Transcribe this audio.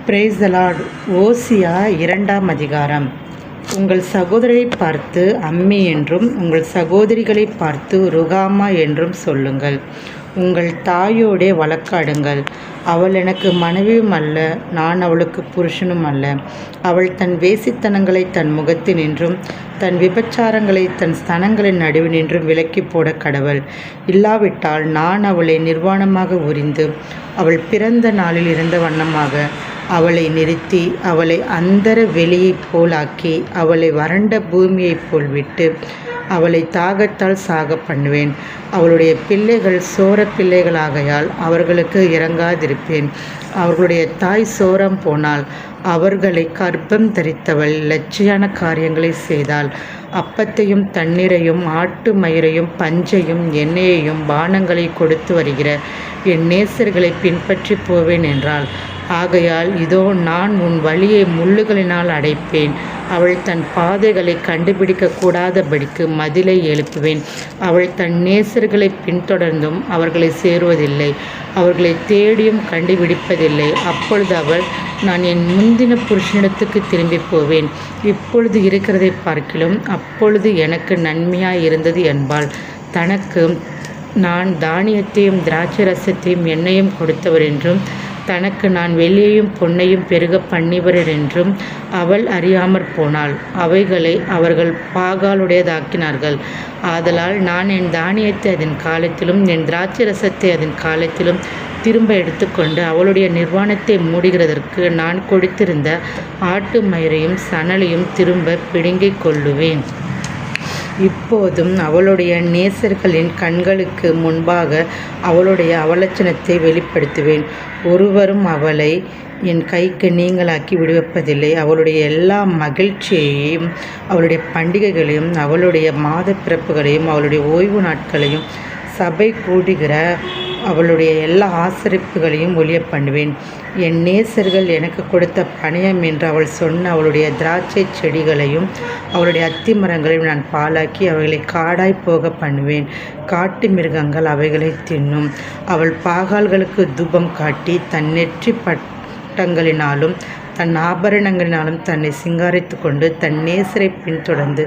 Praise the Lord. ஓசியா 2ஆம் அதிகாரம். உங்கள் சகோதரரை பார்த்து அம்மி என்றும் உங்கள் சகோதரிகளை பார்த்து ருகாமா என்றும் சொல்லுங்கள். உங்கள் தாயோடே வழக்காடுங்கள். அவள் எனக்கு மனைவியும் அல்ல, நான் அவளுக்கு புருஷனும் அல்ல. அவள் தன் வேசித்தனங்களை தன் முகத்தினின்றும் தன் விபச்சாரங்களை தன் ஸ்தனங்களின் நடுவினின்றும் விலக்கி போட கடவள். இல்லாவிட்டால் நான் அவளை நிர்வாணமாக உரிந்து அவள் பிறந்த நாளில் இருந்த வண்ணமாக அவளை நிறுத்தி அவளை அந்தர வெளியைப் போலாக்கி அவளை வறண்ட பூமியைப் போல் விட்டு அவளை தாகத்தால் சாக பண்ணுவேன். அவளுடைய பிள்ளைகள் சோர பிள்ளைகளாகையால் அவர்களுக்கு இறங்காதிருப்பேன். அவர்களுடைய தாய் சோரம் போனால் அவர்களை கர்ப்பம் தரித்தவள் லட்சியான காரியங்களை செய்தாள். அப்பத்தையும் தண்ணீரையும் ஆட்டு மயிரையும் பஞ்சையும் எண்ணெயையும் பானங்களை கொடுத்து வருகிற என் நேசர்களை பின்பற்றி போவேன் என்றாள். ஆகையால் இதோ நான் உன் வழியை முள்ளுகளினால் அடைப்பேன். அவள் தன் பாதைகளை கண்டுபிடிக்க கூடாதபடிக்கு மதிலை எழுப்புவேன். அவள் தன் நேசர்களை பின்தொடர்ந்தும் அவர்களை சேருவதில்லை, அவர்களை தேடியும் கண்டுபிடிப்பதில்லை. அப்பொழுது அவள், நான் என் முந்தின புருஷனிடத்துக்கு திரும்பி போவேன், இப்பொழுது இருக்கிறதை பார்க்கிலும் அப்பொழுது எனக்கு நன்மையாய் இருந்தது என்பாள். தனக்கு நான் தானியத்தையும் திராட்சை ரசத்தையும் எண்ணெயும் கொடுத்தவர் என்றும் தனக்கு நான் வெள்ளியையும் பொன்னையும் பெருக பண்ணிவர் என்றும் அவள் அறியாமற் போனாள். அவைகளை அவர்கள் பாகாலுடையதாக்கினார்கள். ஆதலால் நான் என் தானியத்தை அதன் காலத்திலும் என் திராட்சை ரசத்தை அதன் காலத்திலும் திரும்ப எடுத்துக்கொண்டு அவளுடைய நிர்வாணத்தை மூடுகிறதற்கு நான் கொடுத்திருந்த ஆட்டு மயிரையும் சணலையும் திரும்ப பிடுங்கிக் கொள்ளுவேன். இப்போதும் அவளுடைய நேசர்களின் கண்களுக்கு முன்பாக அவளுடைய அவலட்சணத்தை வெளிப்படுத்துவேன். ஒருவரும் அவளை என் கைக்கு நீங்களாக்கி விடுவிப்பதில்லை. அவளுடைய எல்லா மகிழ்ச்சியையும் அவளுடைய பண்டிகைகளையும் அவளுடைய மாத பிறப்புகளையும் அவளுடைய ஓய்வு நாட்களையும் சபை கூடுகிற அவளுடைய எல்லா ஆசரிப்புகளையும் ஒழிய பண்ணுவேன். என் நேசர்கள் எனக்கு கொடுத்த பணியம் என்று அவள் சொன்ன அவளுடைய திராட்சை செடிகளையும் அவளுடைய அத்தி மரங்களையும் நான் பாலாக்கி அவைகளை காடாய் போக பண்ணுவேன். காட்டு மிருகங்கள் அவைகளை தின்னும். அவள் பாகால்களுக்கு தூபம் காட்டி தன் நெற்றி பட்டங்களினாலும் தன் ஆபரணங்களினாலும் தன்னை சிங்காரித்து கொண்டு தன் நேசரை பின்தொடர்ந்து